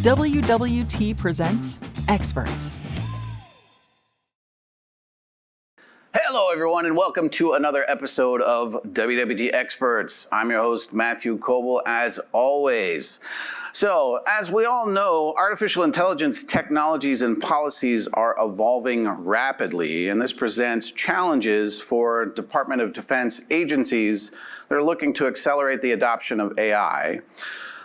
WWT presents Experts. Hello, everyone, and welcome to another episode of WWT Experts. I'm your host, Matthew Coble, as always. So, as we all know, artificial intelligence technologies and policies are evolving rapidly, and this presents challenges for Department of Defense agencies that are looking to accelerate the adoption of AI.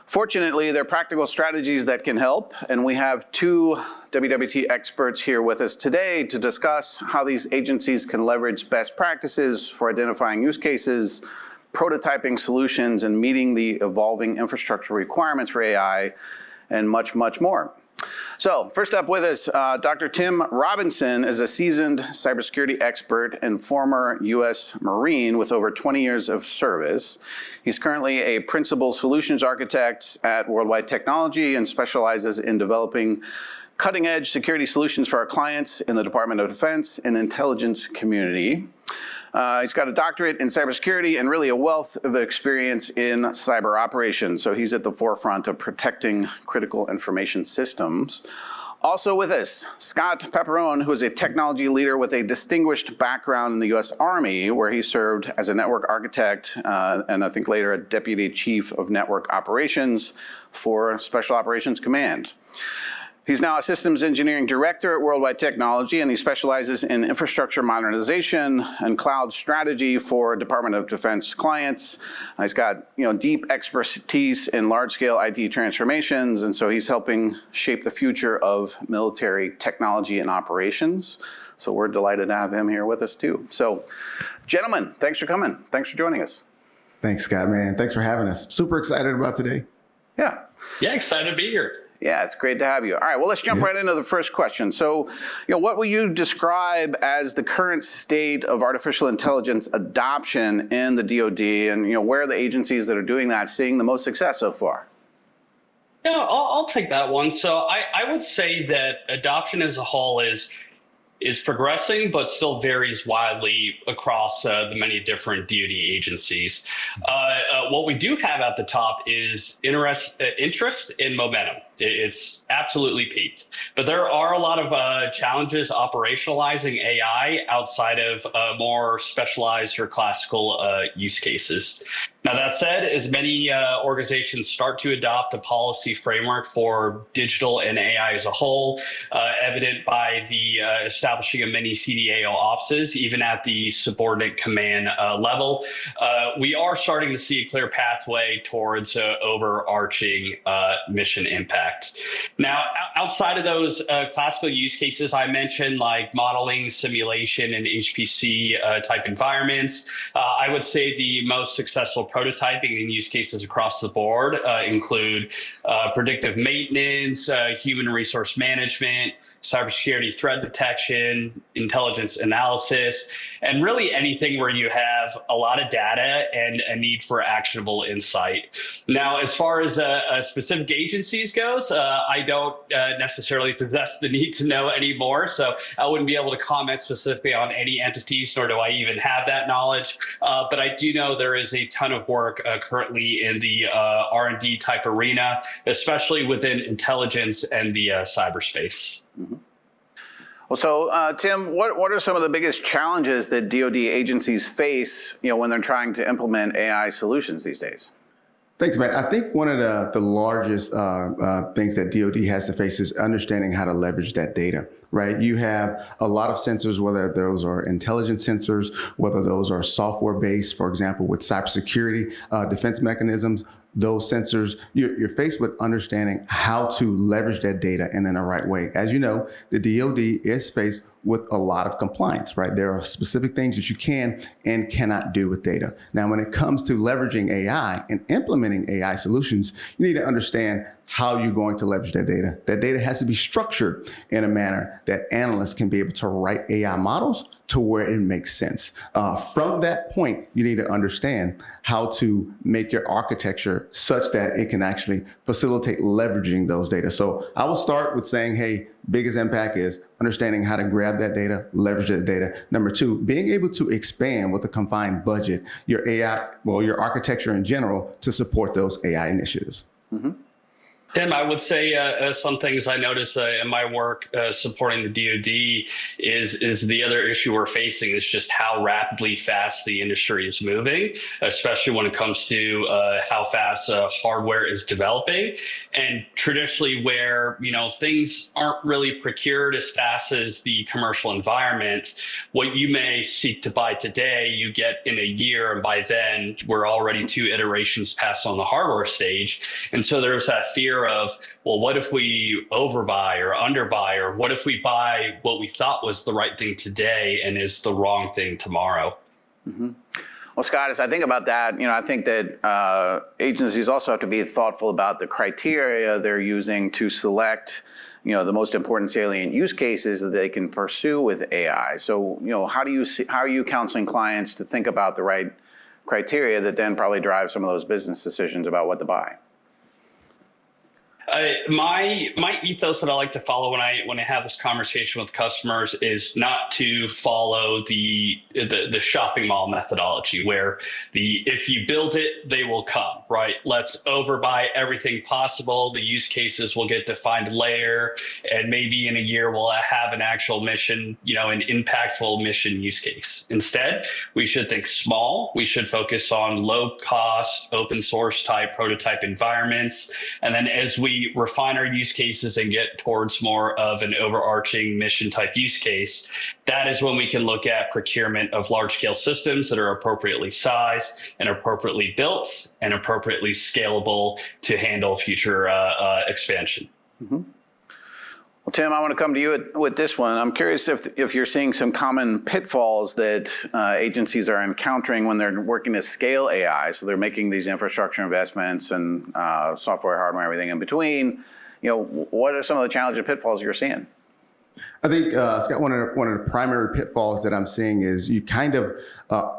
Fortunately, there are practical strategies that can help, and we have two WWT experts here with us today to discuss how these agencies can leverage best practices for identifying use cases, prototyping solutions, and meeting the evolving infrastructure requirements for AI, and much, much more. So first up with us, Dr. Tim Robinson is a seasoned cybersecurity expert and former U.S. Marine with over 20 years of service. He's currently a Principal Solutions Architect at Worldwide Technology and specializes in developing cutting-edge security solutions for our clients in the Department of Defense and intelligence community. He's got a doctorate in cybersecurity and really a wealth of experience in cyber operations. So he's at the forefront of protecting critical information systems. Also with us, Scott Paprone, who is a technology leader with a distinguished background in the U.S. Army, where he served as a network architect and I think later a deputy chief of network operations for Special Operations Command. He's now a systems engineering director at Worldwide Technology, and he specializes in infrastructure modernization and cloud strategy for Department of Defense clients. He's got deep expertise in large-scale IT transformations, and so he's helping shape the future of military technology and operations. So we're delighted to have him here with us too. So, gentlemen, thanks for coming. Thanks for joining us. Thanks, Scott, man. Thanks for having us. Super excited about today. Yeah, excited to be here. Yeah, it's great to have you. All right, well, let's jump right into the first question. So, what will you describe as the current state of artificial intelligence adoption in the DoD, and where are the agencies that are doing that seeing the most success so far? Yeah, I'll take that one. So I would say that adoption as a whole is progressing, but still varies widely across the many different DoD agencies. What we do have at the top is interest and momentum. It's absolutely peaked. But there are a lot of challenges operationalizing AI outside of more specialized or classical use cases. Now, that said, as many organizations start to adopt a policy framework for digital and AI as a whole, evident by the establishing of many CDAO offices, even at the subordinate command level, we are starting to see a clear pathway towards overarching mission impact. Now, outside of those classical use cases I mentioned, like modeling, simulation, and HPC type environments, I would say the most successful prototyping and use cases across the board include predictive maintenance, human resource management, cybersecurity threat detection, intelligence analysis, and really anything where you have a lot of data and a need for actionable insight. Now, as far as specific agencies goes, I don't necessarily possess the need to know anymore, so I wouldn't be able to comment specifically on any entities, nor do I even have that knowledge. But I do know there is a ton of work currently in the R&D type arena, especially within intelligence and the cyberspace. Mm-hmm. Well, so Tim, what are some of the biggest challenges that DoD agencies face, when they're trying to implement AI solutions these days? Thanks, Matt. I think one of the largest things that DoD has to face is understanding how to leverage that data, right? You have a lot of sensors, whether those are intelligence sensors, whether those are software-based, for example, with cybersecurity defense mechanisms. Those sensors, you're faced with understanding how to leverage that data in the right way. As you know, the DoD is faced with a lot of compliance, right? There are specific things that you can and cannot do with data. Now, when it comes to leveraging AI and implementing AI solutions, you need to understand how you're going to leverage that data. That data has to be structured in a manner that analysts can be able to write AI models to where it makes sense. From that point, you need to understand how to make your architecture such that it can actually facilitate leveraging those data. So I will start with saying, hey, biggest impact is understanding how to grab that data, leverage that data. Number two, being able to expand with a confined budget, your AI, well, your architecture in general to support those AI initiatives. Mm-hmm. Tim, I would say some things I notice in my work supporting the DoD is the other issue we're facing is just how rapidly fast the industry is moving, especially when it comes to how fast hardware is developing. And traditionally, where things aren't really procured as fast as the commercial environment, what you may seek to buy today, you get in a year, and by then we're already 2 iterations past on the hardware stage. And so there's that fear of, well, what if we overbuy or underbuy, or what if we buy what we thought was the right thing today and is the wrong thing tomorrow? Mm-hmm. Well, Scott, as I think about that, I think that agencies also have to be thoughtful about the criteria they're using to select, the most important salient use cases that they can pursue with AI. So, how are you counseling clients to think about the right criteria that then probably drive some of those business decisions about what to buy? My ethos that I like to follow when I have this conversation with customers is not to follow the shopping mall methodology where if you build it, they will come, right? Let's overbuy everything possible. The use cases will get defined later, and maybe in a year we'll have an actual mission, an impactful mission use case. Instead, we should think small. We should focus on low cost, open source type prototype environments. And then as we refine our use cases and get towards more of an overarching mission type use case, that is when we can look at procurement of large scale systems that are appropriately sized and appropriately built and appropriately scalable to handle future expansion. Mm-hmm. Well, Tim, I want to come to you with this one. I'm curious if you're seeing some common pitfalls that agencies are encountering when they're working to scale AI. So they're making these infrastructure investments and software, hardware, everything in between. What are some of the challenges and pitfalls you're seeing? I think, Scott, one of the primary pitfalls that I'm seeing is you kind of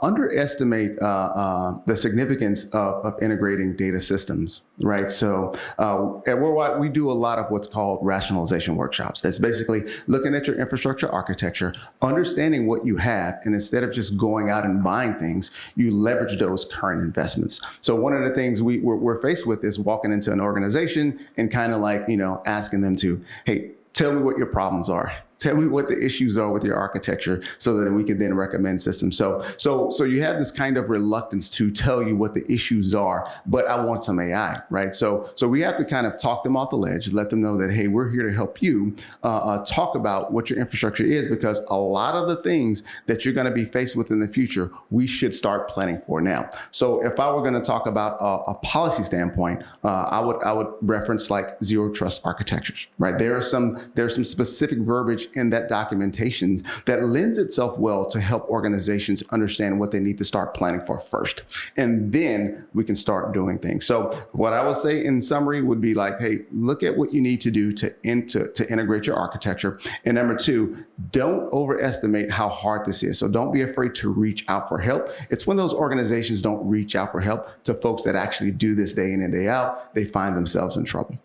underestimate the significance of integrating data systems, right? So at Worldwide, we do a lot of what's called rationalization workshops. That's basically looking at your infrastructure architecture, understanding what you have, and instead of just going out and buying things, you leverage those current investments. So one of the things we're faced with is walking into an organization and kind of like, asking them to, hey, tell me what your problems are. Tell me what the issues are with your architecture so that we can then recommend systems. So you have this kind of reluctance to tell you what the issues are, but I want some AI, right? So we have to kind of talk them off the ledge, let them know that, hey, we're here to help you talk about what your infrastructure is, because a lot of the things that you're going to be faced with in the future, we should start planning for now. So if I were going to talk about a policy standpoint, I would reference like zero trust architectures, right? There's some specific verbiage in that documentation that lends itself well to help organizations understand what they need to start planning for first. And then we can start doing things. So what I would say in summary would be like, hey, look at what you need to do to integrate your architecture. And number 2, don't overestimate how hard this is. So don't be afraid to reach out for help. It's when those organizations don't reach out for help to folks that actually do this day in and day out, they find themselves in trouble.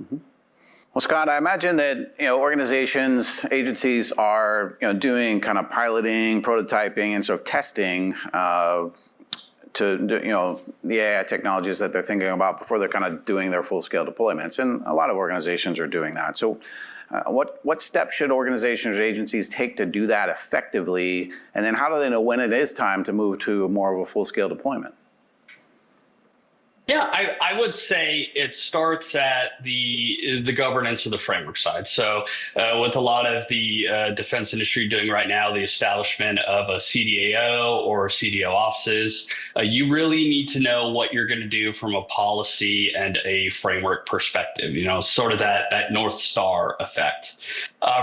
Mm-hmm. Well, Scott, I imagine that organizations, agencies are doing kind of piloting, prototyping, and sort of testing to the AI technologies that they're thinking about before they're kind of doing their full-scale deployments, and a lot of organizations are doing that. So, what steps should organizations or agencies take to do that effectively, and then how do they know when it is time to move to more of a full-scale deployment? Yeah, I would say it starts at the governance of the framework side. So with a lot of the defense industry doing right now, the establishment of a CDAO or CDO offices, you really need to know what you're going to do from a policy and a framework perspective, sort of that North Star effect.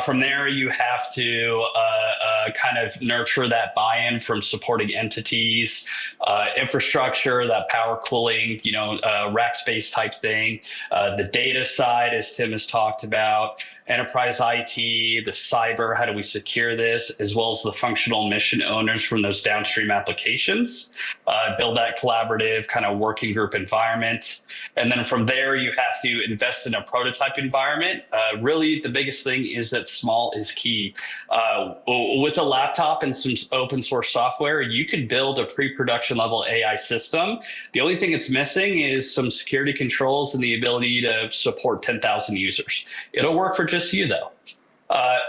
From there, you have to kind of nurture that buy-in from supporting entities, infrastructure, that power cooling, rack space type thing. The data side, as Tim has talked about, enterprise IT, the cyber, how do we secure this, as well as the functional mission owners from those downstream applications. Build that collaborative kind of working group environment. And then from there, you have to invest in a prototype environment. Really, the biggest thing is that small is key. With a laptop and some open source software, you could build a pre-production level AI system. The only thing it's missing missing is some security controls and the ability to support 10,000 users. It'll work for just you, though.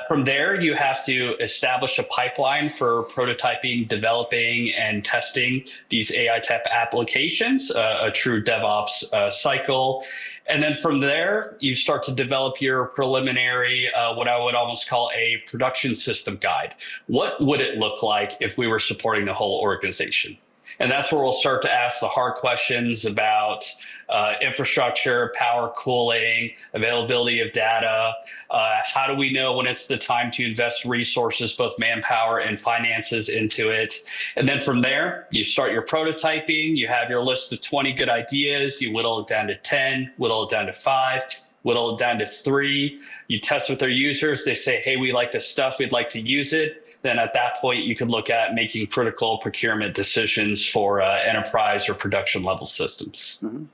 From there, you have to establish a pipeline for prototyping, developing, and testing these AI type applications, a true DevOps cycle. And then from there, you start to develop your preliminary, what I would almost call a production system guide. What would it look like if we were supporting the whole organization? And that's where we'll start to ask the hard questions about infrastructure, power, cooling, availability of data. How do we know when it's the time to invest resources, both manpower and finances, into it? And then from there, you start your prototyping. You have your list of 20 good ideas. You whittle it down to 10, whittle it down to 5, whittle it down to 3. You test with their users. They say, hey, we like this stuff. We'd like to use it. Then at that point, you could look at making critical procurement decisions for enterprise or production level systems. Mm-hmm.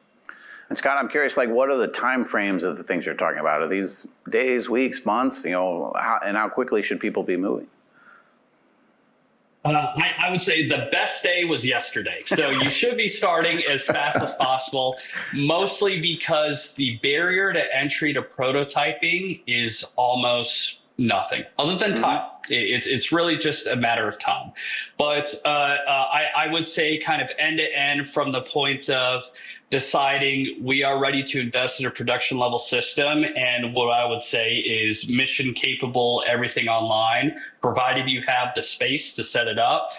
And Scott, I'm curious, like, what are the time frames of the things you're talking about? Are these days, weeks, months, how quickly should people be moving? I would say the best day was yesterday. So you should be starting as fast as possible, mostly because the barrier to entry to prototyping is almost nothing other than time. It's really just a matter of time. But I would say kind of end to end, from the point of deciding we are ready to invest in a production level system, and what I would say is mission capable, everything online, provided you have the space to set it up.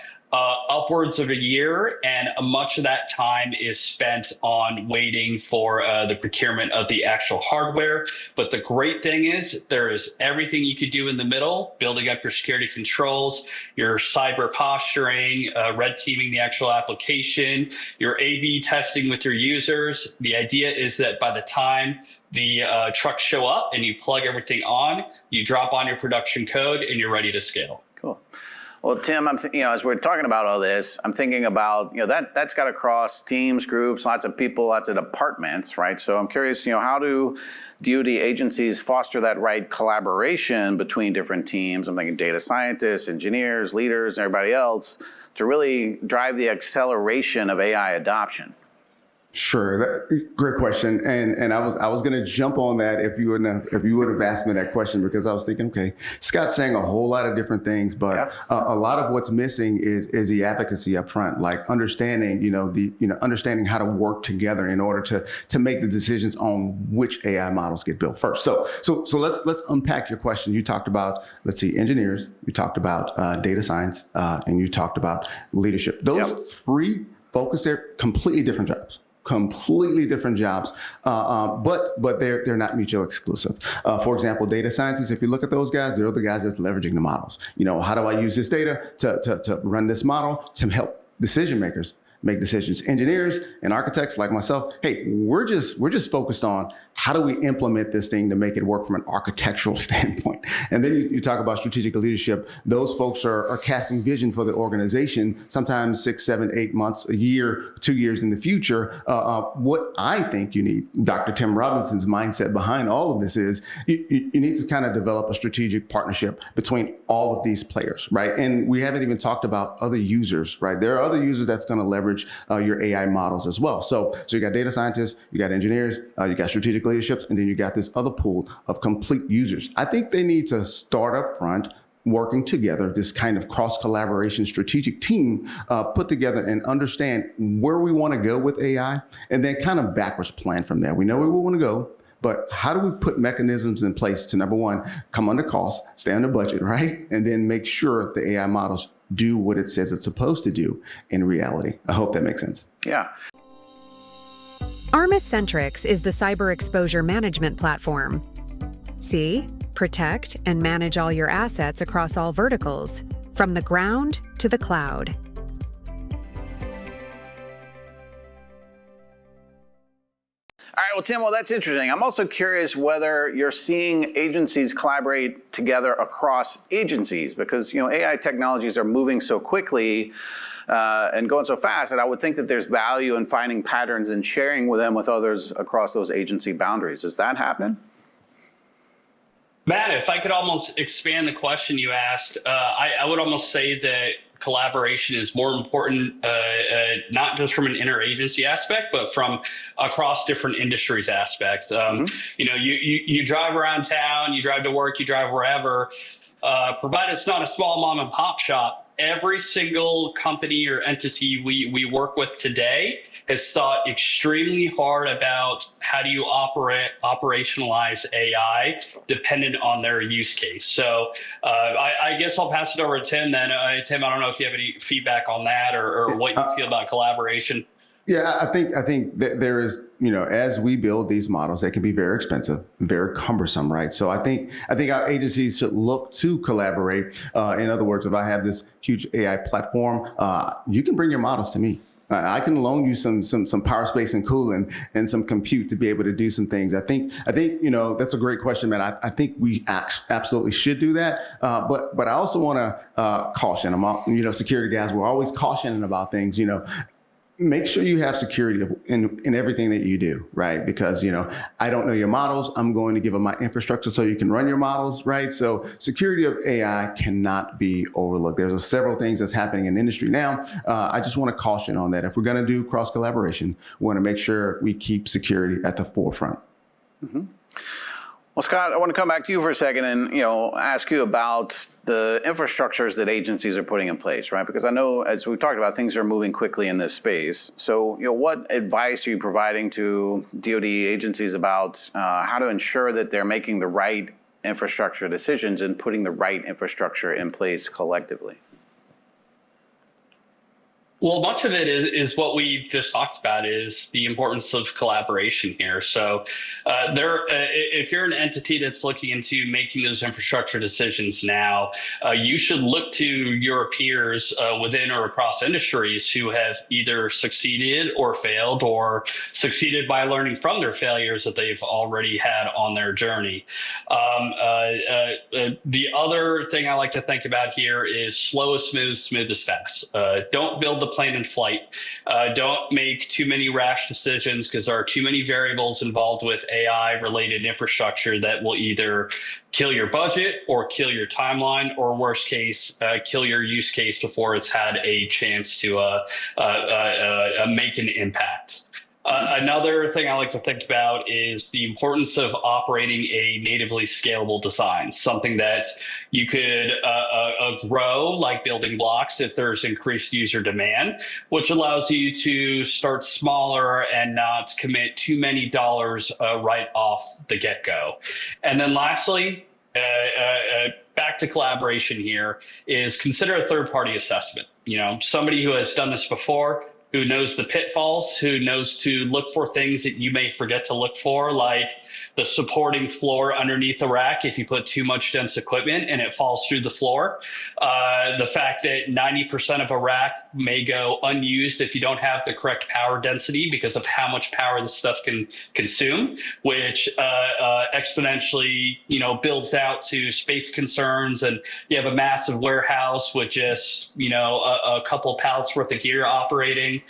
Upwards of a year, and much of that time is spent on waiting for the procurement of the actual hardware. But the great thing is there is everything you could do in the middle, building up your security controls, your cyber posturing, red teaming the actual application, your A/B testing with your users. The idea is that by the time the trucks show up and you plug everything on, you drop on your production code and you're ready to scale. Cool. Well, Tim, as we're talking about all this, I'm thinking about, that's got to cross teams, groups, lots of people, lots of departments, right? So I'm curious, how do DoD agencies foster that right collaboration between different teams? I'm thinking data scientists, engineers, leaders, and everybody else, to really drive the acceleration of AI adoption. Sure, great question, and I was going to jump on that if you would have asked me that question, because I was thinking, okay, Scott's saying a whole lot of different things, but a lot of what's missing is the advocacy up front, like understanding, understanding how to work together in order to make the decisions on which AI models get built first. So let's unpack your question. You talked about, engineers, you talked about data science, and you talked about leadership. Those three focus there, completely different jobs. But they're not mutually exclusive. For example, data scientists, if you look at those guys, they're the guys that's leveraging the models. How do I use this data to run this model to help decision makers make decisions? Engineers and architects like myself, hey, we're just focused on how do we implement this thing to make it work from an architectural standpoint. And then you talk about strategic leadership. Those folks are casting vision for the organization, sometimes 6, 7, 8 months, a year, 2 years in the future. What I think you need, Dr. Tim Robinson's mindset behind all of this is you need to kind of develop a strategic partnership between all of these players, right? And we haven't even talked about other users, right? There are other users that's going to leverage your AI models as well. So you got data scientists, you got engineers, you got strategic leaderships, and then you got this other pool of complete users. I think they need to start up front working together, this kind of cross-collaboration strategic team, put together and understand where we want to go with AI, and then kind of backwards plan from there. We know where we want to go, but how do we put mechanisms in place to, number one, come under cost, stay under budget, right? And then make sure the AI models do what it says it's supposed to do in reality. I hope that makes sense. Yeah. Armis Centrix is the cyber exposure management platform. See, protect, and manage all your assets across all verticals, from the ground to the cloud. All right, well, Tim, that's interesting. I'm also curious whether you're seeing agencies collaborate together across agencies, because AI technologies are moving so quickly and going so fast that I would think that there's value in finding patterns and sharing with them with others across those agency boundaries. Is that happening? Matt, if I could almost expand the question you asked, I would almost say that collaboration is more important, not just from an interagency aspect, but from across different industries aspects. You drive around town, you drive to work, you drive wherever, provided it's not a small mom and pop shop. Every single company or entity we work with today has thought extremely hard about how do you operationalize AI dependent on their use case. So I guess I'll pass it over to Tim then. Tim, I don't know if you have any feedback on that or what you feel about collaboration. Yeah, I think that there is, as we build these models, they can be very expensive, very cumbersome, right? So I think our agencies should look to collaborate. In other words, if I have this huge AI platform, you can bring your models to me. I can loan you some power, space, and cooling and some compute to be able to do some things. I think that's a great question, man. I think we absolutely should do that. But I also want to caution. Security guys, we're always cautioning about things. Make sure you have security in everything that you do, right? Because, I don't know your models. I'm going to give them my infrastructure so you can run your models, right? So security of AI cannot be overlooked. There's several things that's happening in the industry now. I just want to caution on that. If we're going to do cross collaboration, we want to make sure we keep security at the forefront. Mm-hmm. Well, Scott, I want to come back to you for a second and, ask you about the infrastructures that agencies are putting in place, right? Because I know, as we've talked about, things are moving quickly in this space. So, what advice are you providing to DoD agencies about how to ensure that they're making the right infrastructure decisions and putting the right infrastructure in place collectively? Well, much of it is what we just talked about, is the importance of collaboration here. So if you're an entity that's looking into making those infrastructure decisions now, you should look to your peers within or across industries who have either succeeded or failed, or succeeded by learning from their failures that they've already had on their journey. The other thing I like to think about here is slow is smooth, smooth is fast. Don't build the plane in flight. Don't make too many rash decisions, because there are too many variables involved with AI related infrastructure that will either kill your budget or kill your timeline, or worst case, kill your use case before it's had a chance to make an impact. Another thing I like to think about is the importance of operating a natively scalable design, something that you could grow like building blocks if there's increased user demand, which allows you to start smaller and not commit too many dollars right off the get-go. And then lastly, back to collaboration here, is consider a third-party assessment. Somebody who has done this before, who knows the pitfalls, who knows to look for things that you may forget to look for, like the supporting floor underneath the rack if you put too much dense equipment and it falls through the floor. The fact that 90% of a rack may go unused if you don't have the correct power density because of how much power this stuff can consume, which exponentially, builds out to space concerns, and you have a massive warehouse with just, a couple pallets worth of gear operating.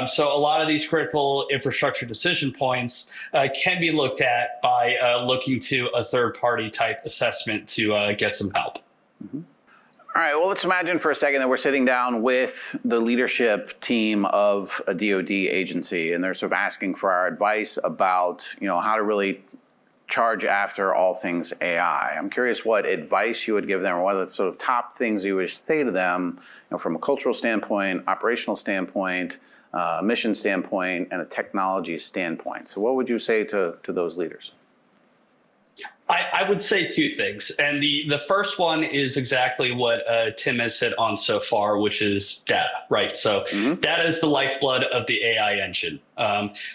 So a lot of these critical infrastructure decision points can be looked at by looking to a third-party type assessment to get some help. Mm-hmm. All right, well, let's imagine for a second that we're sitting down with the leadership team of a DoD agency, and they're sort of asking for our advice about, how to really charge after all things AI. I'm curious what advice you would give them, or what are the sort of top things you would say to them, from a cultural standpoint, operational standpoint, mission standpoint, and a technology standpoint. So what would you say to those leaders? I would say two things. And the first one is exactly what Tim has hit on so far, which is data, right? So data is the lifeblood of the AI engine.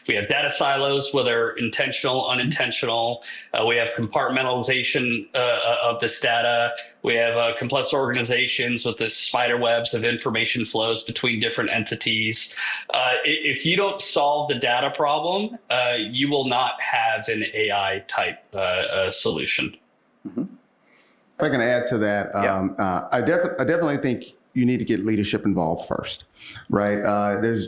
We have data silos, whether intentional, unintentional. We have compartmentalization of this data. We have complex organizations with the spider webs of information flows between different entities. If you don't solve the data problem, you will not have an AI type solution. If I can add to that, I definitely think you need to get leadership involved first, right?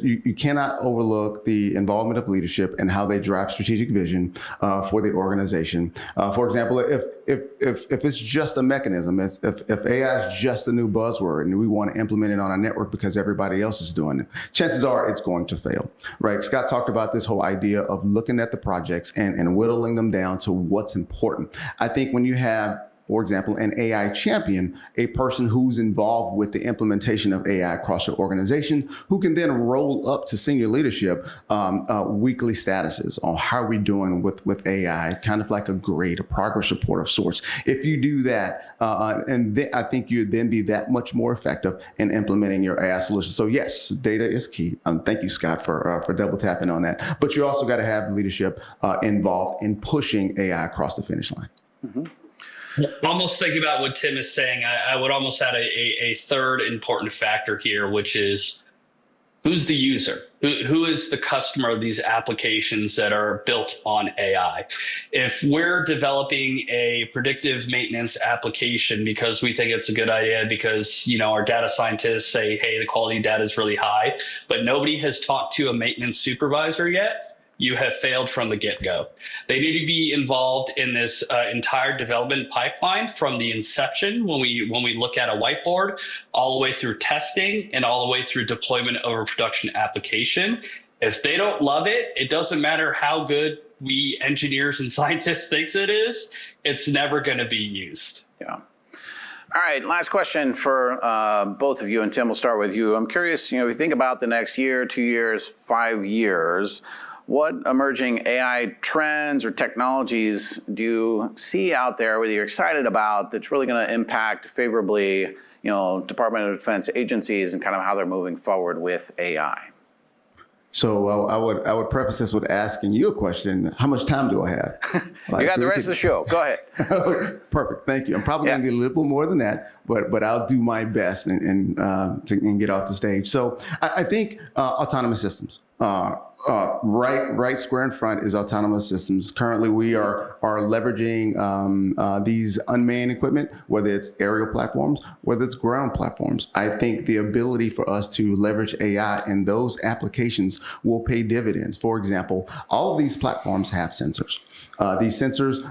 You cannot overlook the involvement of leadership and how they drive strategic vision for the organization. For example, if it's just a mechanism, if AI is just a new buzzword and we want to implement it on our network because everybody else is doing it, chances are it's going to fail, right? Scott talked about this whole idea of looking at the projects and whittling them down to what's important. I think when you have, for example, an AI champion, a person who's involved with the implementation of AI across your organization, who can then roll up to senior leadership weekly statuses on how we're doing with AI, kind of like a grade, a progress report of sorts. If you do that, I think you'd then be that much more effective in implementing your AI solution. So yes, data is key. Thank you, Scott, for double tapping on that. But you also got to have leadership involved in pushing AI across the finish line. Mm-hmm. Almost thinking about what Tim is saying, I would almost add a third important factor here, which is who's the user? Who is the customer of these applications that are built on AI? If we're developing a predictive maintenance application because we think it's a good idea because, you know, our data scientists say, hey, the quality of data is really high, but nobody has talked to a maintenance supervisor yet, you have failed from the get-go. They need to be involved in this entire development pipeline from the inception when we look at a whiteboard, all the way through testing and all the way through deployment of a production application. If they don't love it, it doesn't matter how good we engineers and scientists think it is, it's never gonna be used. Yeah. All right, last question for both of you, and Tim, we'll start with you. I'm curious, you know, if you think about the next year, 2 years, 5 years, what emerging AI trends or technologies do you see out there that you're excited about that's really going to impact favorably, you know, Department of Defense agencies and kind of how they're moving forward with AI? So I would preface this with asking you a question. How much time do I have? You got the rest of the show. Go ahead. Perfect. Thank you. I'm probably going to get a little more than that, but I'll do my best and get off the stage. So I think autonomous systems. Right square in front is autonomous systems. Currently, we are leveraging these unmanned equipment, whether it's aerial platforms, whether it's ground platforms. I think the ability for us to leverage AI in those applications will pay dividends. For example, all of these platforms have sensors. These sensors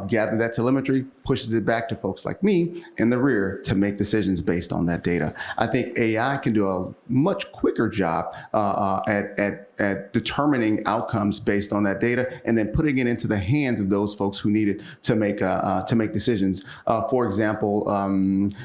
gather that telemetry, pushes it back to folks like me in the rear to make decisions based on that data. I think AI can do a much quicker job at determining outcomes based on that data, and then putting it into the hands of those folks who need it to make decisions. For example,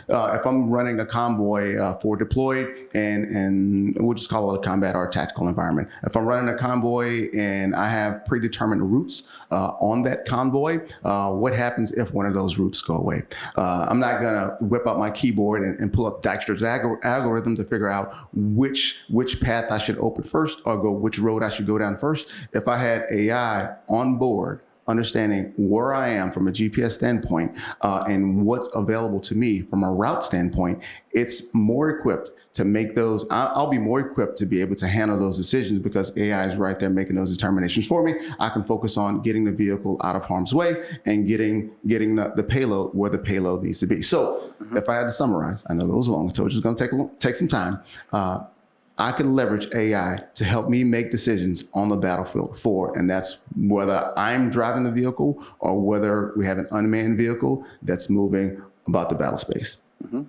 if I'm running a convoy for deployed, and we'll just call it a combat or tactical environment. If I'm running a convoy and I have predetermined routes on that convoy, what happens if one of those routes go away? I'm not gonna whip out my keyboard and pull up Dijkstra's algorithm to figure out which path I should open first or which road I should go down first. If I had AI on board, understanding where I am from a GPS standpoint and what's available to me from a route standpoint, it's more equipped to make those. I'll be more equipped to be able to handle those decisions because AI is right there making those determinations for me. I can focus on getting the vehicle out of harm's way and getting the payload where the payload needs to be. So if I had to summarize, I know that was long, I told you it's going to take some time. I can leverage AI to help me make decisions on the battlefield and that's whether I'm driving the vehicle or whether we have an unmanned vehicle that's moving about the battle space. Mm-hmm.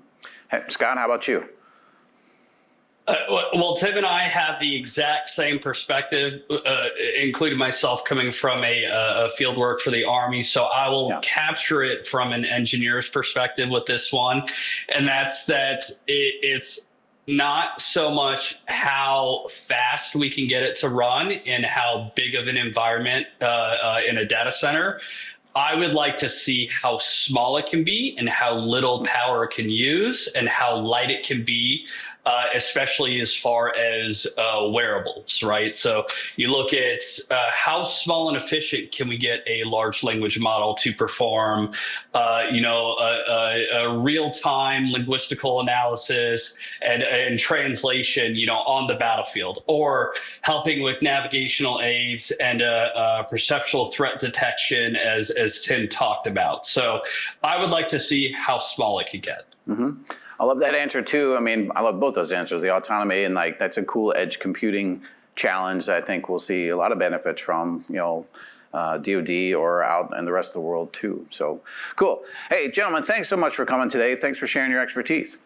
Hey, Scott, how about you? Well, Tim and I have the exact same perspective, including myself coming from a field work for the Army. So I will capture it from an engineer's perspective with this one. And that's that it's not so much how fast we can get it to run and how big of an environment in a data center. I would like to see how small it can be and how little power it can use and how light it can be, especially as far as wearables, right? So you look at how small and efficient can we get a large language model to perform, a real-time linguistical analysis and translation, on the battlefield, or helping with navigational aids and perceptual threat detection as Tim talked about. So I would like to see how small it could get. I love that answer too. I mean, I love both those answers, the autonomy and like that's a cool edge computing challenge that I think we'll see a lot of benefits from, DoD or out in the rest of the world too. So cool. Hey, gentlemen, thanks so much for coming today. Thanks for sharing your expertise.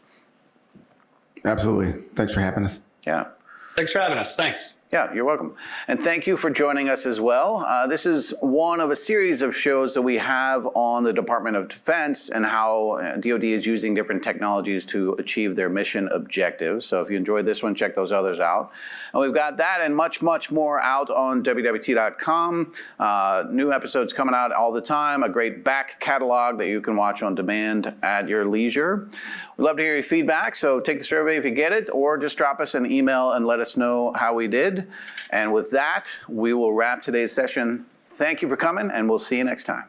Absolutely. Thanks for having us. Yeah. Thanks for having us. Thanks. Yeah, you're welcome. And thank you for joining us as well. This is one of a series of shows that we have on the Department of Defense and how DoD is using different technologies to achieve their mission objectives. So if you enjoyed this one, check those others out. And we've got that and much, much more out on WWT.com. New episodes coming out all the time, a great back catalog that you can watch on demand at your leisure. We'd love to hear your feedback, so take the survey if you get it, or just drop us an email and let us know how we did. And with that, we will wrap today's session. Thank you for coming, and we'll see you next time.